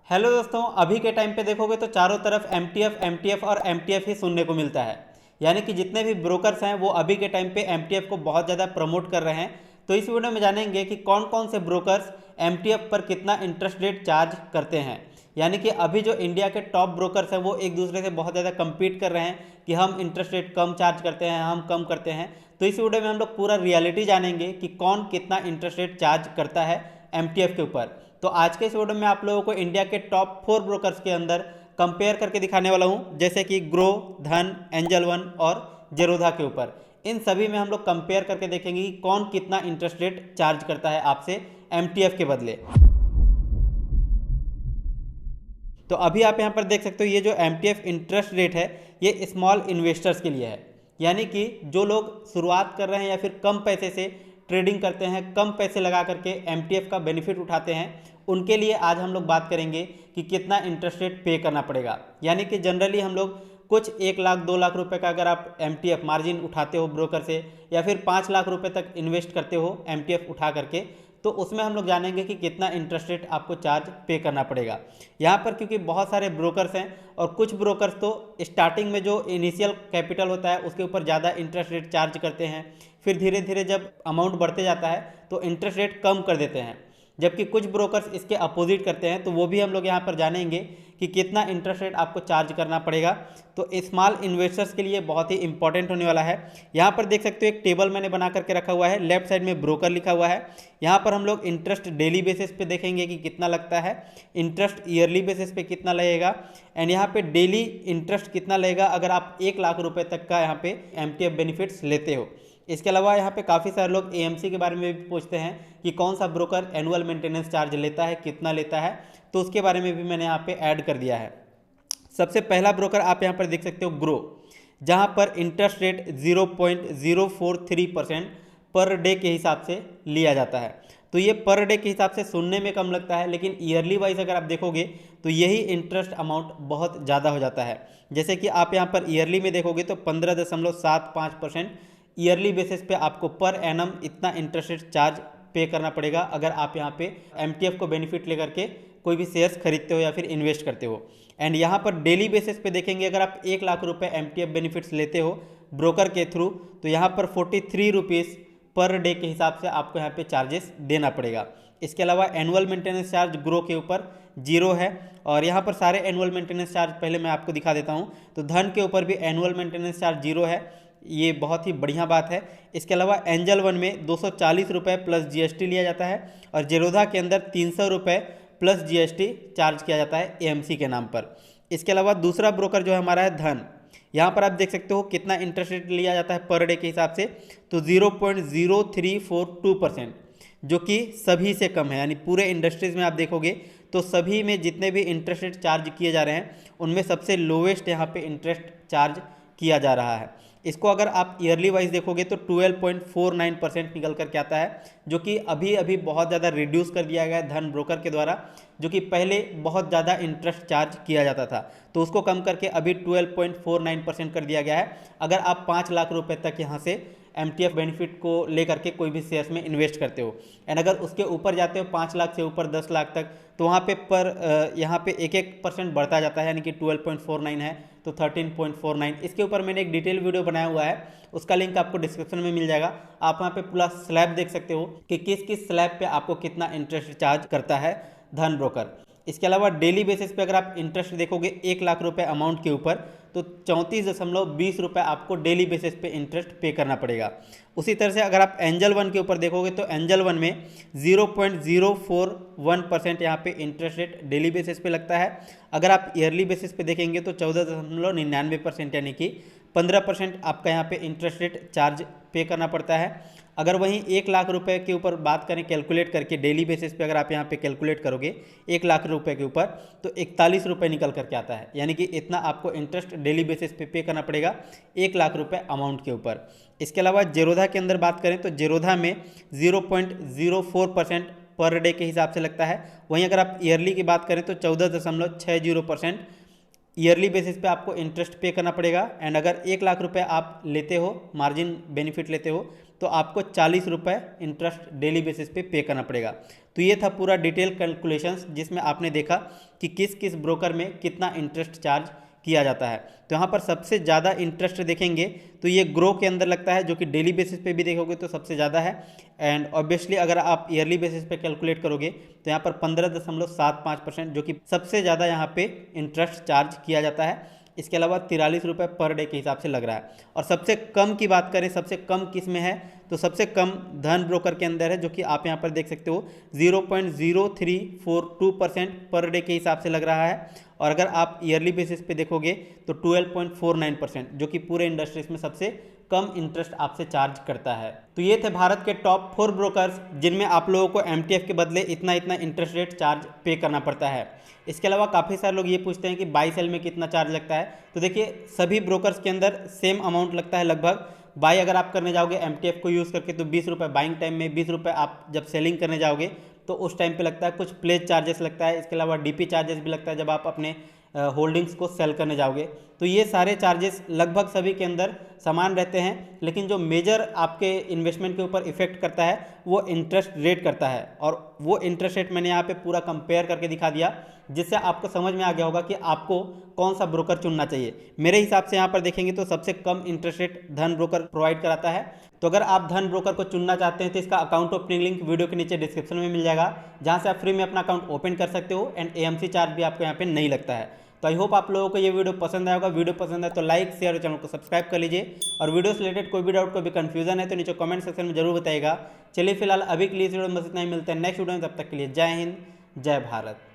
Hello दोस्तों, अभी के टाइम पे देखोगे तो चारों तरफ एमटीएफ और एमटीएफ ही सुनने को मिलता है। यानी कि जितने भी ब्रोकर्स हैं वो अभी के टाइम पे एमटीएफ को बहुत ज़्यादा प्रमोट कर रहे हैं। तो इस वीडियो में जानेंगे कि कौन कौन से ब्रोकर्स एमटीएफ पर कितना इंटरेस्ट रेट चार्ज करते हैं। यानी कि अभी जो इंडिया के टॉप ब्रोकर्स हैं वो एक दूसरे से बहुत ज़्यादा कम्पीट कर रहे हैं कि हम इंटरेस्ट रेट कम चार्ज करते हैं, हम कम करते हैं। तो इस वीडियो में हम लोग पूरा रियलिटी जानेंगे कि कौन कितना इंटरेस्ट रेट चार्ज करता है एमटीएफ के ऊपर। तो आज के इस वीडियो में आप लोगों को इंडिया के टॉप 4 ब्रोकर्स के अंदर कंपेयर करके दिखाने वाला हूं, जैसे कि ग्रो, धन, एंजल वन और जेरोधा के ऊपर। इन सभी में हम लोग कंपेयर करके देखेंगे कि कौन कितना इंटरेस्ट रेट चार्ज करता है आपसे एमटीएफ के बदले। तो अभी आप यहाँ पर देख सकते हो, ये जो एमटीएफ इंटरेस्ट रेट है ये स्मॉल इन्वेस्टर्स के लिए है। यानी कि जो लोग शुरुआत कर रहे हैं या फिर कम पैसे से ट्रेडिंग करते हैं, कम पैसे लगा करके एमटीएफ का बेनिफिट उठाते हैं, उनके लिए आज हम लोग बात करेंगे कि कितना इंटरेस्ट रेट पे करना पड़ेगा। यानी कि जनरली हम लोग कुछ 1 लाख 2 लाख रुपए का अगर आप एमटीएफ मार्जिन उठाते हो ब्रोकर से, या फिर 5 लाख रुपए तक इन्वेस्ट करते हो एमटीएफ उठा करके, तो उसमें हम लोग जानेंगे कि कितना इंटरेस्ट रेट आपको चार्ज पे करना पड़ेगा। यहाँ पर क्योंकि बहुत सारे ब्रोकर्स हैं और कुछ ब्रोकर्स तो स्टार्टिंग में जो इनिशियल कैपिटल होता है उसके ऊपर ज़्यादा इंटरेस्ट रेट चार्ज करते हैं, फिर धीरे धीरे जब अमाउंट बढ़ते जाता है तो इंटरेस्ट रेट कम कर देते हैं। जबकि कुछ ब्रोकर्स इसके अपोजिट करते हैं, तो वो भी हम लोग यहाँ पर जानेंगे कि कितना इंटरेस्ट रेट आपको चार्ज करना पड़ेगा। तो स्मॉल इन्वेस्टर्स के लिए बहुत ही इंपॉर्टेंट होने वाला है। यहाँ पर देख सकते हो एक टेबल मैंने बना करके रखा हुआ है, लेफ्ट साइड में ब्रोकर लिखा हुआ है। यहाँ पर हम लोग इंटरेस्ट डेली बेसिस पे देखेंगे कि कितना लगता है, इंटरेस्ट ईयरली बेसिस पे कितना लगेगा, एंड यहाँ पे डेली इंटरेस्ट कितना लगेगा अगर आप 1 लाख रुपए तक का यहाँ पे एमटीएफ बेनिफिट्स लेते हो। इसके अलावा यहाँ पे काफ़ी सारे लोग एएमसी के बारे में भी पूछते हैं कि कौन सा ब्रोकर एनुअल मेंटेनेंस चार्ज लेता है, कितना लेता है, तो उसके बारे में भी मैंने यहाँ पे ऐड कर दिया है। सबसे पहला ब्रोकर आप यहाँ पर देख सकते हो ग्रो, जहाँ पर इंटरेस्ट रेट 0.043% पर डे के हिसाब से लिया जाता है। तो ये पर डे के हिसाब से सुनने में कम लगता है, लेकिन ईयरली वाइज अगर आप देखोगे तो यही इंटरेस्ट अमाउंट बहुत ज़्यादा हो जाता है। जैसे कि आप यहाँ पर ईयरली में देखोगे तो 15.75% ईयरली बेसिस पे आपको पर एनम इतना इंटरेस्ट रेट चार्ज पे करना पड़ेगा अगर आप यहाँ पे एमटीएफ को बेनिफिट लेकर के कोई भी शेयर्स खरीदते हो या फिर इन्वेस्ट करते हो। एंड यहाँ पर डेली बेसिस पे देखेंगे, अगर आप 1 लाख रुपए एमटीएफ बेनिफिट्स लेते हो ब्रोकर के थ्रू, तो यहाँ पर 43 रुपीज़ पर डे के हिसाब से आपको यहाँ पे चार्जेस देना पड़ेगा। इसके अलावा एनुअल मेंटेनेंस चार्ज ग्रो के ऊपर 0 है, और यहाँ पर सारे एनुअल मेंटेनेंस चार्ज पहले मैं आपको दिखा देता हूँ। तो धन के ऊपर भी एनुअल मेंटेनेंस चार्ज 0 है, ये बहुत ही बढ़िया बात है। इसके अलावा एंजल वन में 240 रुपये प्लस जीएसटी लिया जाता है, और जेरोधा के अंदर 300 रुपये प्लस जीएसटी चार्ज किया जाता है एएमसी के नाम पर। इसके अलावा दूसरा ब्रोकर जो है हमारा है धन, यहाँ पर आप देख सकते हो कितना इंटरेस्ट रेट लिया जाता है पर डे के हिसाब से, तो 0.0342%, जो कि सभी से कम है। यानी पूरे इंडस्ट्रीज में आप देखोगे तो सभी में जितने भी इंटरेस्ट रेट चार्ज किए जा रहे हैं उनमें सबसे लोवेस्ट यहाँ पे इंटरेस्ट चार्ज किया जा रहा है। इसको अगर आप ईयरली वाइज देखोगे तो 12.49% निकल करके आता है, जो कि अभी अभी बहुत ज़्यादा रिड्यूस कर दिया गया है धन ब्रोकर के द्वारा, जो कि पहले बहुत ज़्यादा इंटरेस्ट चार्ज किया जाता था, तो उसको कम करके अभी 12.49% कर दिया गया है अगर आप 5 लाख रुपए तक यहाँ से एमटीएफ बेनिफिट को लेकर के कोई भी शेयर्स में इन्वेस्ट करते हो। एंड अगर उसके ऊपर जाते हो 5 लाख से ऊपर 10 लाख तक, तो वहाँ पे यहाँ पे 1% बढ़ता जाता है। यानी कि 12.49 है तो 13.49। इसके ऊपर मैंने एक डिटेल वीडियो बनाया हुआ है, उसका लिंक आपको डिस्क्रिप्शन में मिल जाएगा। आप वहाँ पे पूरा स्लैब देख सकते हो कि किस किस स्लैब पे आपको कितना इंटरेस्ट चार्ज करता है धन ब्रोकर। इसके अलावा डेली बेसिस पे अगर आप इंटरेस्ट देखोगे 1 लाख रुपए अमाउंट के ऊपर, तो 34.20 रुपये आपको डेली बेसिस पे इंटरेस्ट पे करना पड़ेगा। उसी तरह से अगर आप एंजल वन के ऊपर देखोगे तो एंजल वन में 0.041% यहाँ पे इंटरेस्ट रेट डेली बेसिस पे लगता है। अगर आप ईयरली बेसिस पे देखेंगे तो 14.99%, यानी कि 15% आपका यहाँ पे इंटरेस्ट रेट चार्ज पे करना पड़ता है। अगर वहीं 1 लाख रुपए के ऊपर बात करें कैलकुलेट करके डेली बेसिस पे, अगर आप यहाँ पे कैलकुलेट करोगे 1 लाख रुपए के ऊपर, तो 41 रुपये निकल करके आता है। यानी कि इतना आपको इंटरेस्ट डेली बेसिस पे करना पड़ेगा 1 लाख रुपए अमाउंट के ऊपर। इसके अलावा जेरोधा के अंदर बात करें तो जेरोधा में 0.04% पर डे के हिसाब से लगता है। वहीं अगर आप ईयरली की बात करें तो 14.60% ईयरली बेसिस पे आपको इंटरेस्ट पे करना पड़ेगा। एंड अगर 1 लाख रुपए आप लेते हो, मार्जिन बेनिफिट लेते हो, तो आपको 40 रुपये इंटरेस्ट डेली बेसिस पे करना पड़ेगा। तो ये था पूरा डिटेल कैलकुलेशंस जिसमें आपने देखा कि किस किस ब्रोकर में कितना इंटरेस्ट चार्ज किया जाता है। तो यहाँ पर सबसे ज़्यादा इंटरेस्ट देखेंगे तो ये ग्रो के अंदर लगता है, जो कि डेली बेसिस पे भी देखोगे तो सबसे ज़्यादा है। एंड ऑब्वियसली अगर आप ईयरली बेसिस पे कैलकुलेट करोगे तो यहाँ पर 15.75%, जो कि सबसे ज़्यादा यहाँ पे इंटरेस्ट चार्ज किया जाता है। इसके अलावा 43 रुपये पर डे के हिसाब से लग रहा है। और सबसे कम की बात करें, सबसे कम किस में है, तो सबसे कम धन ब्रोकर के अंदर है, जो कि आप यहाँ पर देख सकते हो 0.0342% पर डे के हिसाब से लग रहा है। और अगर आप ईयरली बेसिस पे देखोगे तो 12.49%, जो कि पूरे इंडस्ट्रीज में सबसे कम इंटरेस्ट आपसे चार्ज करता है। तो ये थे भारत के टॉप 4 ब्रोकर्स जिनमें आप लोगों को एमटीएफ के बदले इतना इतना इंटरेस्ट रेट चार्ज पे करना पड़ता है। इसके अलावा काफ़ी सारे लोग ये पूछते हैं कि बाई सेल में कितना चार्ज लगता है। तो देखिए सभी ब्रोकर्स के अंदर सेम अमाउंट लगता है लगभग। बाई अगर आप करने जाओगे एमटीएफ को यूज़ करके तो 20 रुपये बाइंग टाइम में, 20 रुपये आप जब सेलिंग करने जाओगे तो उस टाइम पे लगता है। कुछ प्लेज चार्जेस लगता है, इसके अलावा डीपी चार्जेस भी लगता है जब आप अपने होल्डिंग्स को सेल करने जाओगे। तो ये सारे चार्जेस लगभग सभी के अंदर समान रहते हैं, लेकिन जो मेजर आपके इन्वेस्टमेंट के ऊपर इफेक्ट करता है वो इंटरेस्ट रेट करता है। और वो इंटरेस्ट रेट मैंने यहाँ पे पूरा कंपेयर करके दिखा दिया, जिससे आपको समझ में आ गया होगा कि आपको कौन सा ब्रोकर चुनना चाहिए। मेरे हिसाब से यहाँ पर देखेंगे तो सबसे कम इंटरेस्ट रेट धन ब्रोकर प्रोवाइड कराता है। तो अगर आप धन ब्रोकर को चुनना चाहते हैं तो इसका अकाउंट ओपनिंग लिंक वीडियो के नीचे डिस्क्रिप्शन में मिल जाएगा, जहाँ से आप फ्री में अपना अकाउंट ओपन कर सकते हो। एंड एएमसी चार्ज भी आपको यहाँ पे नहीं लगता है। तो आई होप आप लोगों को ये वीडियो पसंद आया होगा। वीडियो पसंद है तो लाइक शेयर और चैनल को सब्सक्राइब कर लीजिए। और वीडियो से रिलेटेड कोई भी डाउट, कोई भी कंफ्यूजन है तो नीचे कमेंट सेक्शन में जरूर बताइएगा। चलिए फिलहाल अभी के लिए इस वीडियो में बस इतना ही, मिलते हैं नेक्स्ट वीडियो में। तब तक के लिए जय हिंद, जय भारत।